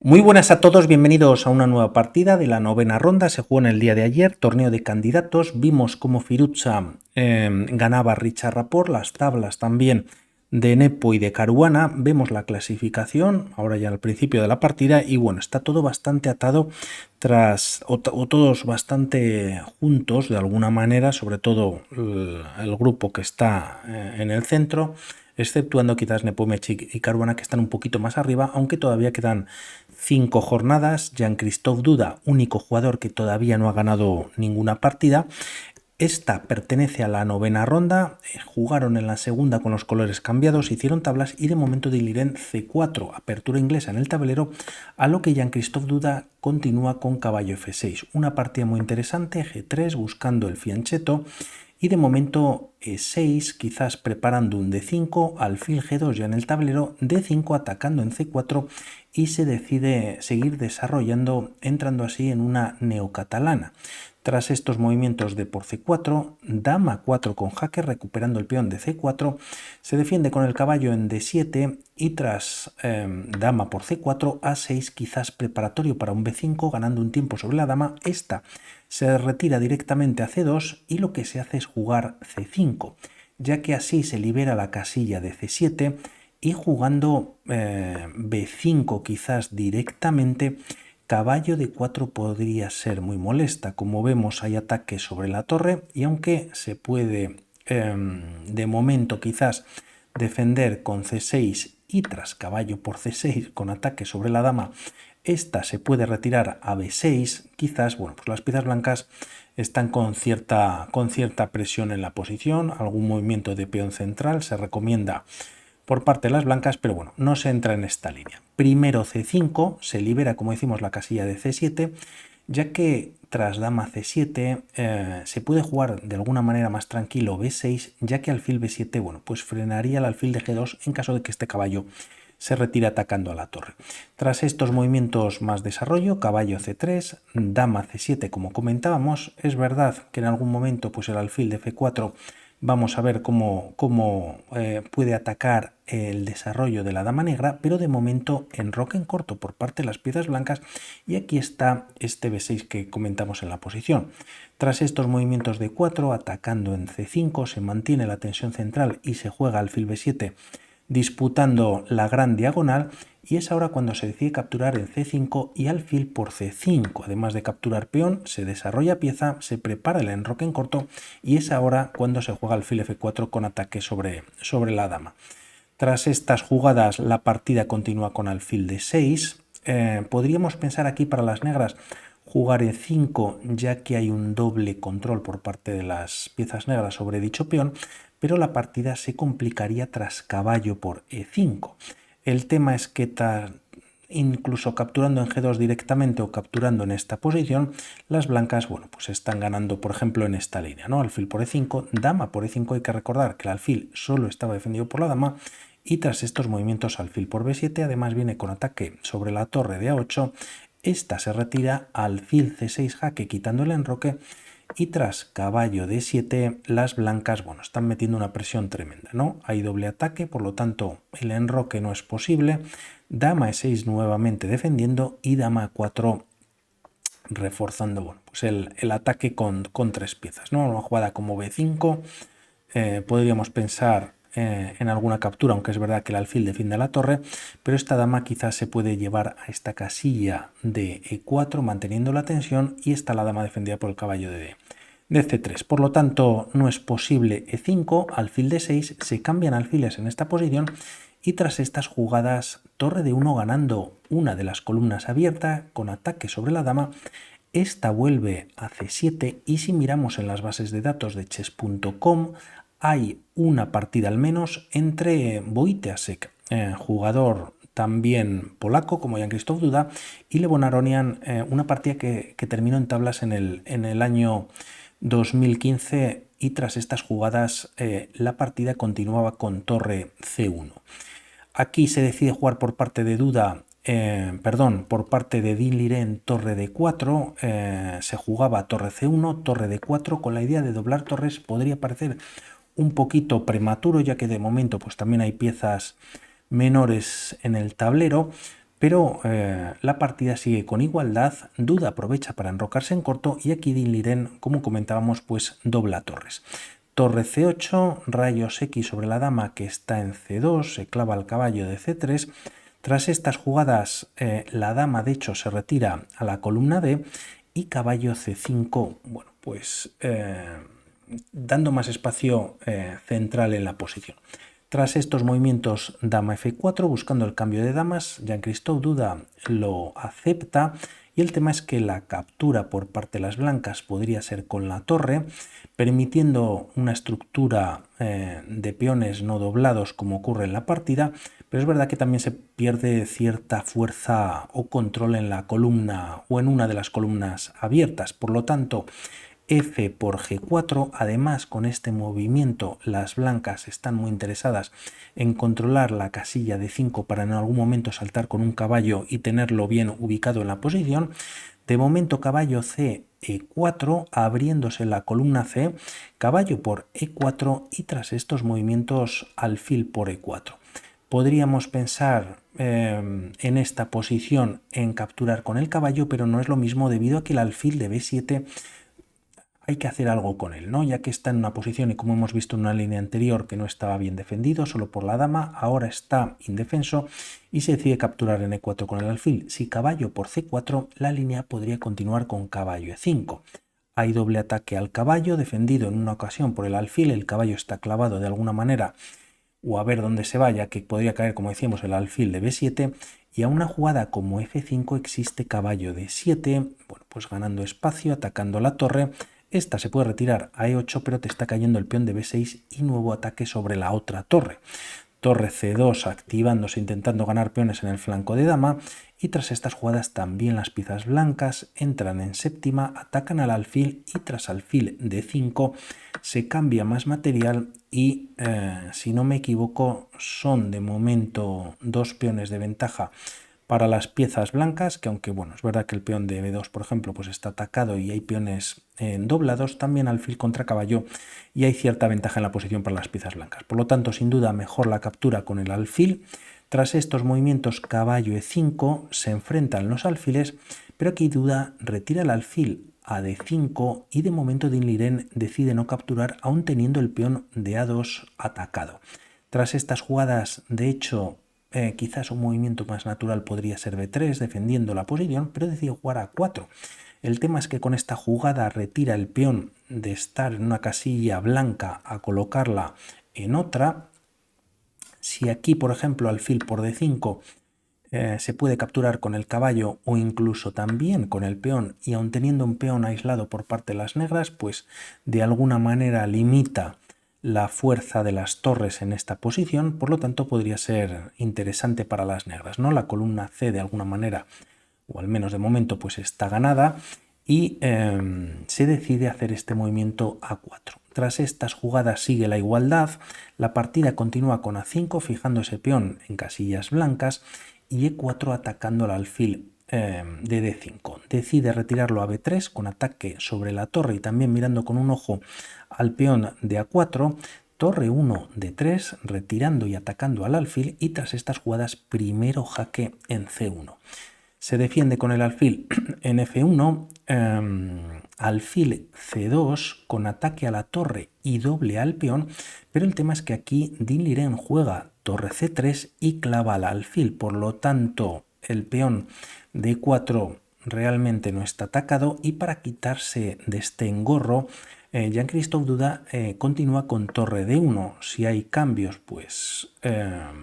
Muy buenas a todos, bienvenidos a una nueva partida de la novena ronda. Se jugó en el día de ayer, torneo de candidatos. Vimos cómo Firuza ganaba a Richard Rapport, las tablas también de Nepo y de Caruana. Vemos la clasificación, ahora ya al principio de la partida, y bueno, está todo bastante atado o todos bastante juntos de alguna manera, sobre todo el grupo que está en el centro, exceptuando quizás Nepomniachtchi y Caruana, que están un poquito más arriba, aunque todavía quedan 5 jornadas. Jean-Christophe Duda, único jugador que todavía no ha ganado ninguna partida. Esta pertenece a la novena ronda, jugaron en la segunda con los colores cambiados, hicieron tablas y de momento Diliren C4, apertura inglesa en el tablero, a lo que Jean-Christophe Duda continúa con caballo F6. Una partida muy interesante, G3 buscando el fianchetto y de momento E6, quizás preparando un D5, alfil G2 ya en el tablero, D5 atacando en C4 y se decide seguir desarrollando, entrando así en una neocatalana. Tras estos movimientos de por C4, dama 4 con jaque, recuperando el peón de C4, se defiende con el caballo en D7 y tras dama por C4, A6 quizás preparatorio para un B5, ganando un tiempo sobre la dama. Esta se retira directamente a C2 y lo que se hace es jugar C5, ya que así se libera la casilla de C7 y jugando B5 quizás directamente. Caballo de 4 podría ser muy molesta. Como vemos, hay ataque sobre la torre y aunque se puede de momento quizás defender con C6 y tras caballo por C6 con ataque sobre la dama, esta se puede retirar a B6. Quizás, bueno, pues las piezas blancas están con cierta presión en la posición. Algún movimiento de peón central se recomienda por parte de las blancas, pero bueno, no se entra en esta línea. Primero C5, se libera, como decimos, la casilla de C7, ya que tras dama C7 se puede jugar de alguna manera más tranquilo B6, ya que alfil B7, bueno, pues frenaría el alfil de G2 en caso de que este caballo se retire atacando a la torre. Tras estos movimientos más desarrollo, caballo C3, dama C7, como comentábamos, es verdad que en algún momento pues el alfil de F4 vamos a ver cómo puede atacar el desarrollo de la dama negra, pero de momento enroque en corto por parte de las piezas blancas y aquí está este B6 que comentamos en la posición. Tras estos movimientos de 4, atacando en C5, se mantiene la tensión central y se juega alfil B7 disputando la gran diagonal y es ahora cuando se decide capturar en C5 y alfil por C5. Además de capturar peón, se desarrolla pieza, se prepara el enroque en corto y es ahora cuando se juega alfil F4 con ataque sobre la dama. Tras estas jugadas la partida continúa con alfil D6. Podríamos pensar aquí para las negras jugar E5 ya que hay un doble control por parte de las piezas negras sobre dicho peón, pero la partida se complicaría tras caballo por E5. El tema es que incluso capturando en G2 directamente o capturando en esta posición, las blancas, bueno, pues están ganando, por ejemplo, en esta línea, ¿no? Alfil por E5, dama por E5, hay que recordar que el alfil solo estaba defendido por la dama y tras estos movimientos alfil por B7, además viene con ataque sobre la torre de A8, esta se retira, alfil C6 jaque quitando el enroque y tras caballo D7 las blancas, bueno, están metiendo una presión tremenda, ¿no? Hay doble ataque, por lo tanto el enroque no es posible. Dama E6 nuevamente defendiendo y dama A4 reforzando, bueno, pues el ataque con 3 piezas, ¿no? Una jugada como B5, podríamos pensar en alguna captura, aunque es verdad que el alfil defiende la torre, pero esta dama quizás se puede llevar a esta casilla de E4 manteniendo la tensión y está la dama defendida por el caballo de C3. Por lo tanto, no es posible E5, alfil D6, se cambian alfiles en esta posición y tras estas jugadas, torre de 1 ganando una de las columnas abierta con ataque sobre la dama, esta vuelve a C7 y si miramos en las bases de datos de chess.com hay una partida al menos entre Wojciech, jugador también polaco como Jan-Krzysztof Duda, y Lewon Aronian, una partida que terminó en tablas en el año 2015 y tras estas jugadas la partida continuaba con torre C1. Aquí se decide jugar por parte de Duda, por parte de Diliren torre D4, se jugaba torre C1, torre D4, con la idea de doblar torres. Podría parecer un poquito prematuro ya que de momento pues también hay piezas menores en el tablero, pero la partida sigue con igualdad. Duda aprovecha para enrocarse en corto y aquí Din Liren, como comentábamos, pues dobla torres. Torre C8, rayos X sobre la dama que está en C2, se clava al caballo de C3. Tras estas jugadas, la dama de hecho se retira a la columna D y caballo C5, bueno, pues dando más espacio central en la posición. Tras estos movimientos, dama F4, buscando el cambio de damas, Jean-Christophe Duda lo acepta y el tema es que la captura por parte de las blancas podría ser con la torre, permitiendo una estructura de peones no doblados como ocurre en la partida, pero es verdad que también se pierde cierta fuerza o control en la columna o en una de las columnas abiertas. Por lo tanto, F por G4, además con este movimiento las blancas están muy interesadas en controlar la casilla de 5 para en algún momento saltar con un caballo y tenerlo bien ubicado en la posición. De momento caballo C, E4, abriéndose la columna C, caballo por E4 y tras estos movimientos alfil por E4. Podríamos pensar en esta posición en capturar con el caballo, pero no es lo mismo debido a que el alfil de B7 hay que hacer algo con él, ¿no? Ya que está en una posición y como hemos visto en una línea anterior que no estaba bien defendido solo por la dama, ahora está indefenso y se decide capturar en E4 con el alfil. Si caballo por C4, la línea podría continuar con caballo E5. Hay doble ataque al caballo, defendido en una ocasión por el alfil, el caballo está clavado de alguna manera o a ver dónde se vaya, que podría caer, como decíamos, el alfil de B7, y a una jugada como F5 existe caballo de 7, bueno, pues ganando espacio, atacando la torre. Esta se puede retirar a E8, pero te está cayendo el peón de B6 y nuevo ataque sobre la otra torre. Torre C2 activándose, intentando ganar peones en el flanco de dama, y tras estas jugadas también las piezas blancas entran en séptima, atacan al alfil y tras alfil de 5 se cambia más material y si no me equivoco son de momento 2 peones de ventaja para las piezas blancas, que aunque bueno, es verdad que el peón de B2, por ejemplo, pues está atacado y hay peones doblados, también alfil contra caballo y hay cierta ventaja en la posición para las piezas blancas. Por lo tanto, sin duda, mejor la captura con el alfil. Tras estos movimientos caballo E5 se enfrentan los alfiles, pero aquí Duda retira el alfil a D5 y de momento Din Liren decide no capturar aún teniendo el peón de A2 atacado. Tras estas jugadas, de hecho, quizás un movimiento más natural podría ser B3 defendiendo la posición, pero decide jugar a 4. El tema es que con esta jugada retira el peón de estar en una casilla blanca a colocarla en otra. Si aquí, por ejemplo, alfil por D5 se puede capturar con el caballo o incluso también con el peón y aun teniendo un peón aislado por parte de las negras, pues de alguna manera limita la fuerza de las torres en esta posición, por lo tanto podría ser interesante para las negras, ¿no? La columna C de alguna manera, o al menos de momento, pues está ganada y se decide hacer este movimiento A4. Tras estas jugadas sigue la igualdad, la partida continúa con A5 fijando ese peón en casillas blancas y E4 atacando al alfil de D5. Decide retirarlo a B3 con ataque sobre la torre y también mirando con un ojo al peón de A4. Torre 1 de 3, retirando y atacando al alfil y tras estas jugadas primero jaque en C1. Se defiende con el alfil en F1, alfil C2 con ataque a la torre y doble al peón, pero el tema es que aquí Din Liren juega torre C3 y clava al alfil, por lo tanto el peón de E4 realmente no está atacado y para quitarse de este engorro Jean-Christophe Duda continúa con torre D1. Si hay cambios, pues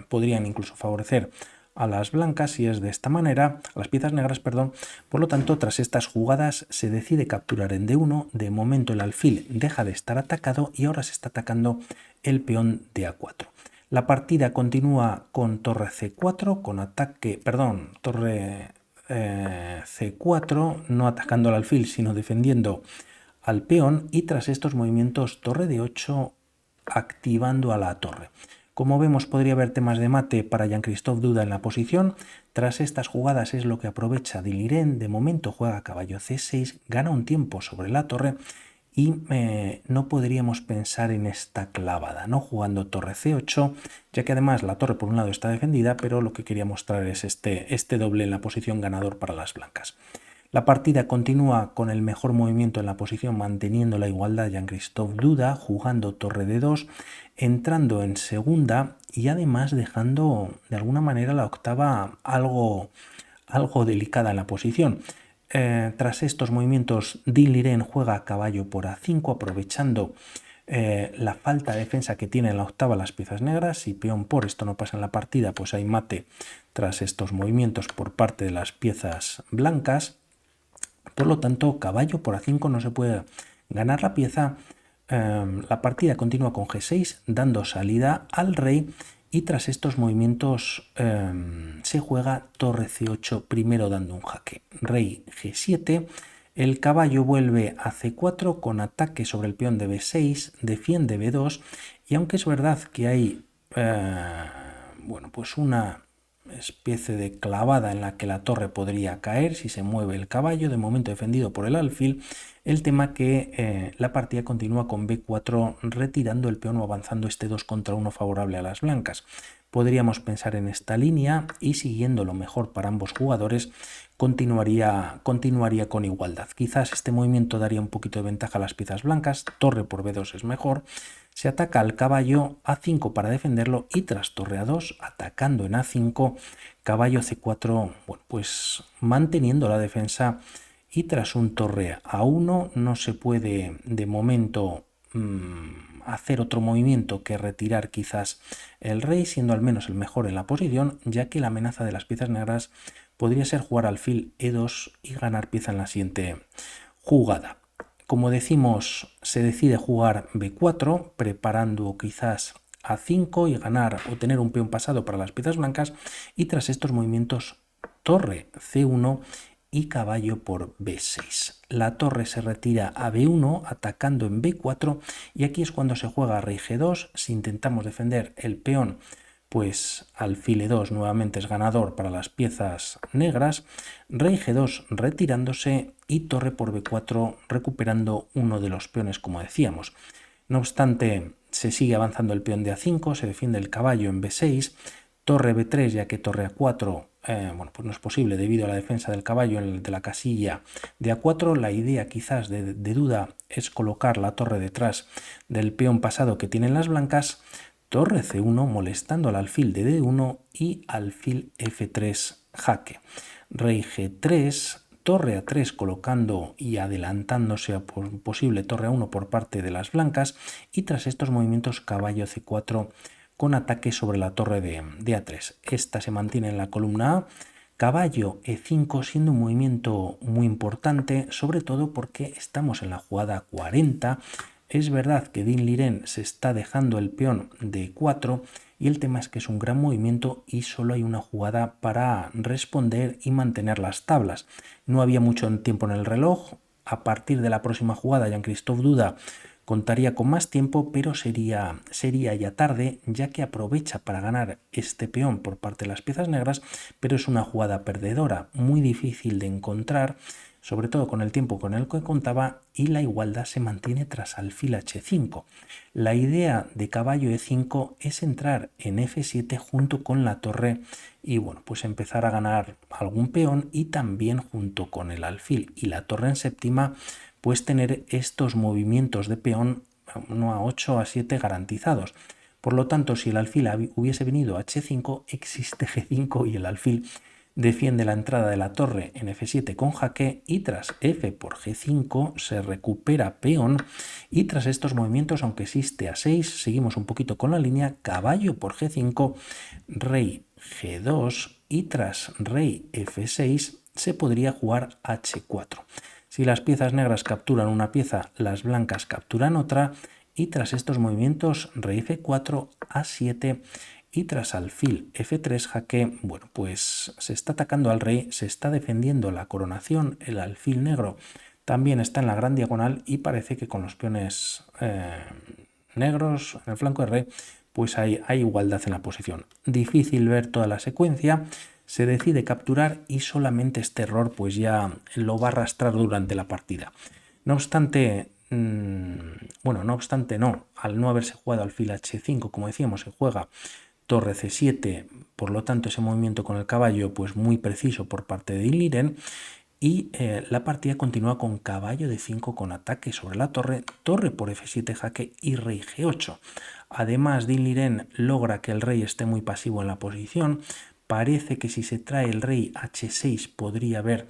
podrían incluso favorecer a las blancas y es de esta manera, a las piezas negras, perdón. Por lo tanto, tras estas jugadas se decide capturar en D1. De momento el alfil deja de estar atacado y ahora se está atacando el peón de A4. La partida continúa con torre C4, con ataque, perdón, torre C4, no atacando al alfil, sino defendiendo al peón y tras estos movimientos torre D8 activando a la torre. Como vemos, podría haber temas de mate para Jean-Christophe Duda en la posición. Tras estas jugadas es lo que aprovecha Din Liren. De momento juega caballo C6, gana un tiempo sobre la torre y no podríamos pensar en esta clavada, ¿no? Jugando torre C8, ya que además la torre por un lado está defendida, pero lo que quería mostrar es este doble en la posición ganador para las blancas. La partida continúa con el mejor movimiento en la posición, manteniendo la igualdad Jean-Christophe Duda, jugando torre D2, entrando en segunda y además dejando de alguna manera la octava algo delicada en la posición. Tras estos movimientos, Dean Liren juega caballo por A5, aprovechando la falta de defensa que tiene en la octava las piezas negras. Si peón por esto no pasa en la partida, pues hay mate tras estos movimientos por parte de las piezas blancas. Por lo tanto, caballo por A5 no se puede ganar la pieza. La partida continúa con G6, dando salida al rey, y tras estos movimientos se juega torre C8, primero dando un jaque. Rey G7, el caballo vuelve a C4 con ataque sobre el peón de B6, defiende B2, y aunque es verdad que hay pues una especie de clavada en la que la torre podría caer si se mueve el caballo, de momento defendido por el alfil, el tema que la partida continúa con B4 retirando el peón o avanzando este 2 contra 1 favorable a las blancas. Podríamos pensar en esta línea y, siguiendo lo mejor para ambos jugadores, continuaría con igualdad. Quizás este movimiento daría un poquito de ventaja a las piezas blancas, torre por B2 es mejor. Se ataca al caballo, A5 para defenderlo, y tras torre A2, atacando en A5, caballo C4, pues manteniendo la defensa, y tras un torre A1 no se puede de momento hacer otro movimiento que retirar quizás el rey, siendo al menos el mejor en la posición, ya que la amenaza de las piezas negras podría ser jugar alfil E2 y ganar pieza en la siguiente jugada. Como decimos, se decide jugar B4, preparando quizás A5 y ganar o tener un peón pasado para las piezas blancas, y tras estos movimientos torre C1 y caballo por B6. La torre se retira a B1 atacando en B4, y aquí es cuando se juega rey G2. Si intentamos defender el peón, pues alfil E2 nuevamente es ganador para las piezas negras, rey G2 retirándose y torre por B4 recuperando uno de los peones, como decíamos. No obstante, se sigue avanzando el peón de A5, se defiende el caballo en B6, torre B3, ya que torre A4 pues no es posible debido a la defensa del caballo de la casilla de A4. La idea quizás de Duda es colocar la torre detrás del peón pasado que tienen las blancas, torre C1 molestando al alfil de D1 y alfil F3 jaque. Rey G3, torre A3 colocando y adelantándose a posible torre A1 por parte de las blancas, y tras estos movimientos caballo C4 con ataque sobre la torre de A3. Esta se mantiene en la columna A. Caballo E5 siendo un movimiento muy importante, sobre todo porque estamos en la jugada 40. Es verdad que Dean Liren se está dejando el peón de 4, y el tema es que es un gran movimiento y solo hay una jugada para responder y mantener las tablas. No había mucho tiempo en el reloj. A partir de la próxima jugada, Jean-Christophe Duda contaría con más tiempo, pero sería ya tarde, ya que aprovecha para ganar este peón por parte de las piezas negras, pero es una jugada perdedora, muy difícil de encontrar, sobre todo con el tiempo con el que contaba, y la igualdad se mantiene tras alfil H5. La idea de caballo E5 es entrar en F7 junto con la torre y pues empezar a ganar algún peón, y también junto con el alfil y la torre en séptima, pues tener estos movimientos de peón no A8, A7 garantizados. Por lo tanto, si el alfil hubiese venido a H5, existe G5 y el alfil defiende la entrada de la torre en F7 con jaque, y tras F por G5 se recupera peón, y tras estos movimientos, aunque existe A6, seguimos un poquito con la línea, caballo por G5, rey G2, y tras rey F6 se podría jugar H4. Si las piezas negras capturan una pieza, las blancas capturan otra, y tras estos movimientos rey F4, A7, y tras alfil F3 jaque, pues se está atacando al rey, se está defendiendo la coronación, el alfil negro también está en la gran diagonal, y parece que con los peones negros en el flanco de rey pues hay igualdad en la posición. Difícil ver toda la secuencia. Se decide capturar y solamente este error pues ya lo va a arrastrar durante la partida. No obstante, bueno, no obstante no, al no haberse jugado alfil h5, como decíamos, se juega torre c7, por lo tanto ese movimiento con el caballo pues muy preciso por parte de Liren. Y la partida continúa con caballo de 5 con ataque sobre la torre, torre por f7 jaque y rey g8. Además, Din Liren logra que el rey esté muy pasivo en la posición. Parece que si se trae el rey h6 podría haber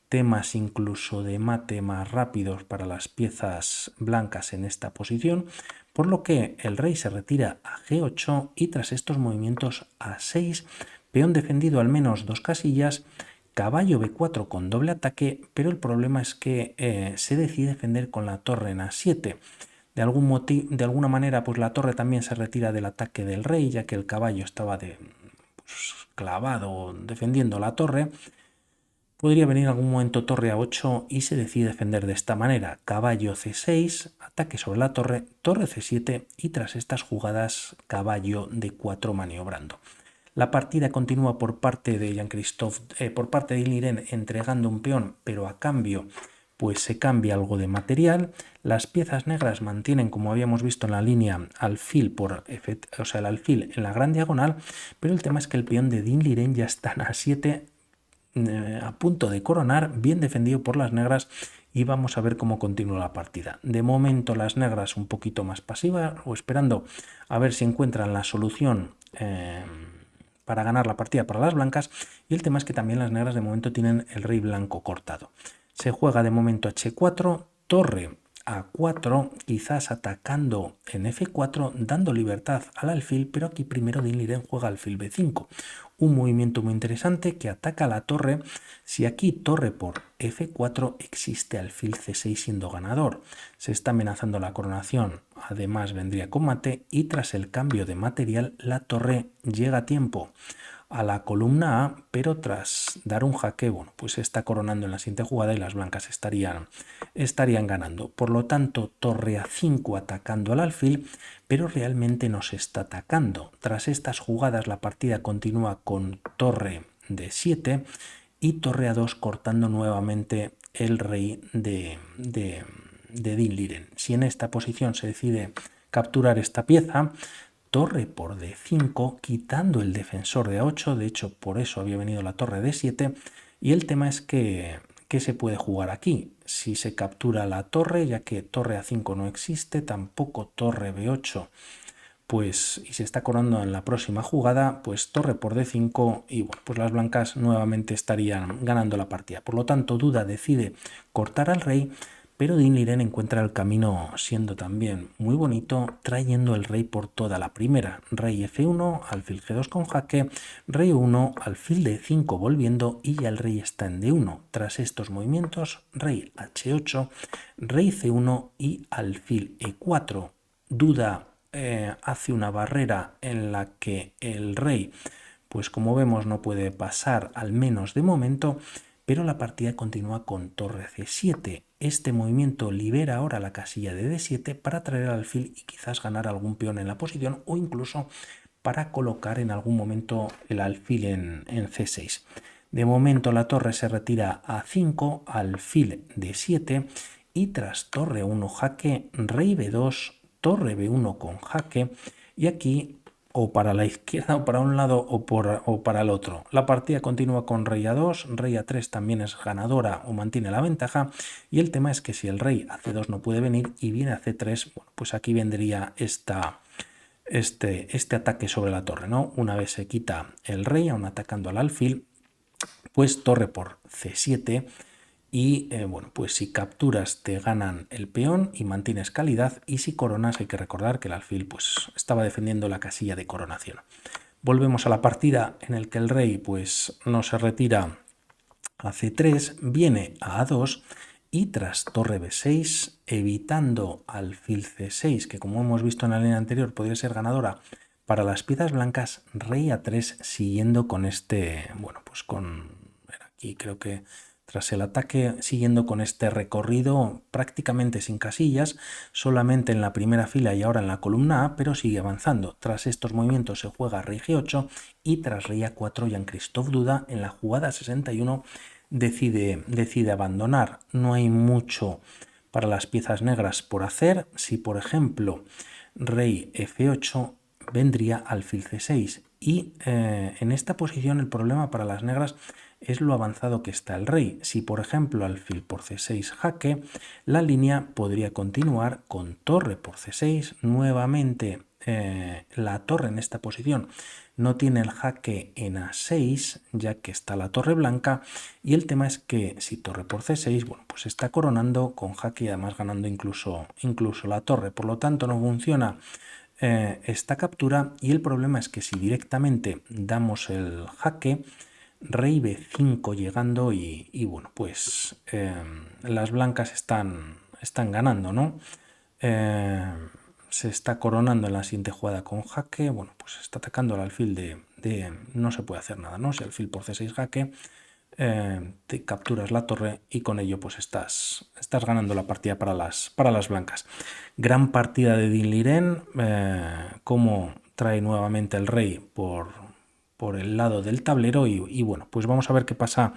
temas incluso de mate más rápidos para las piezas blancas en esta posición, por lo que el rey se retira a g8 y tras estos movimientos a6, peón defendido al menos 2 casillas, caballo b4 con doble ataque, pero el problema es que se decide defender con la torre en a7. De alguna manera, pues la torre también se retira del ataque del rey, ya que el caballo estaba clavado defendiendo la torre. Podría venir en algún momento torre a8 y se decide defender de esta manera. Caballo c6, ataque sobre la torre, torre c7 y tras estas jugadas caballo d4 maniobrando. La partida continúa por parte de Jean-Christophe, por parte de Liren entregando un peón, pero a cambio pues se cambia algo de material. Las piezas negras mantienen, como habíamos visto en la línea, alfil por F, o sea, el alfil en la gran diagonal, pero el tema es que el peón de Din Liren ya está en a7 a punto de coronar, bien defendido por las negras, y vamos a ver cómo continúa la partida. De momento las negras un poquito más pasivas o esperando a ver si encuentran la solución para ganar la partida para las blancas, y el tema es que también las negras de momento tienen el rey blanco cortado. Se juega de momento h4, torre a4, quizás atacando en f4, dando libertad al alfil, pero aquí primero Din Liren juega alfil b5, un movimiento muy interesante que ataca a la torre. Si aquí torre por f4 existe alfil c6 siendo ganador, se está amenazando la coronación, además vendría combate y tras el cambio de material la torre llega a tiempo a la columna A, pero tras dar un jaque, bueno, pues se está coronando en la siguiente jugada y las blancas estarían ganando. Por lo tanto, torre A5 atacando al alfil, pero realmente no se está atacando. Tras estas jugadas la partida continúa con torre D7 y torre A2 cortando nuevamente el rey de Din Liren. Si en esta posición se decide capturar esta pieza, torre por d5, quitando el defensor de a8, de hecho por eso había venido la torre d7, y el tema es que se puede jugar aquí. Si se captura la torre, ya que torre a5 no existe, tampoco torre b8, pues y se está coronando en la próxima jugada, pues torre por d5 y bueno, pues las blancas nuevamente estarían ganando la partida. Por lo tanto, Duda decide cortar al rey, pero Din Liren encuentra el camino siendo también muy bonito, trayendo el rey por toda la primera. Rey f1, alfil g2 con jaque, rey 1, alfil d5 volviendo y ya el rey está en d1. Tras estos movimientos, rey h8, rey c1 y alfil e4. Duda hace una barrera en la que el rey, pues como vemos, no puede pasar, al menos de momento, pero la partida continúa con torre c7. Este movimiento libera ahora la casilla de d7 para traer al alfil y quizás ganar algún peón en la posición o incluso para colocar en algún momento el alfil en c6. De momento la torre se retira a 5, alfil d7 y tras torre 1 jaque, rey b2, torre b1 con jaque y aquí o para la izquierda o para un lado o para el otro. La partida continúa con rey a2, rey a3 también es ganadora o mantiene la ventaja y el tema es que si el rey a c2 no puede venir y viene a c3, bueno, pues aquí vendría este ataque sobre la torre, ¿no? Una vez se quita el rey, aún atacando al alfil, pues torre por c7 y bueno, pues si capturas te ganan el peón y mantienes calidad y si coronas hay que recordar que el alfil pues estaba defendiendo la casilla de coronación. Volvemos a la partida en el que el rey pues no se retira a c3, viene a a2 y tras torre b6 evitando alfil c6 que como hemos visto en la línea anterior podría ser ganadora para las piezas blancas, rey a3 siguiendo con bueno pues con aquí creo que tras el ataque, siguiendo con este recorrido prácticamente sin casillas, solamente en la primera fila y ahora en la columna A, pero sigue avanzando. Tras estos movimientos se juega rey g8 y tras rey a4 Jean-Christophe Duda en la jugada 61 decide abandonar. No hay mucho para las piezas negras por hacer. Si por ejemplo rey F8 vendría alfil C6 y en esta posición el problema para las negras es lo avanzado que está el rey. Si por ejemplo alfil por C6 jaque, la línea podría continuar con torre por C6, nuevamente la torre en esta posición no tiene el jaque en A6, ya que está la torre blanca, y el tema es que si torre por C6, bueno, pues está coronando con jaque y además ganando incluso la torre, por lo tanto no funciona esta captura, y el problema es que si directamente damos el jaque, rey B5 llegando y bueno, pues las blancas están ganando, ¿no? Se está coronando en la siguiente jugada con jaque, bueno, pues está atacando al alfil de no se puede hacer nada, ¿no? Si alfil por C6 jaque, te capturas la torre y con ello pues estás ganando la partida para las blancas. Gran partida de Dinh Liren, como trae nuevamente el rey por el lado del tablero y bueno, pues vamos a ver qué pasa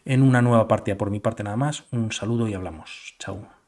en una nueva partida. Por mi parte nada más, un saludo y hablamos. Chao.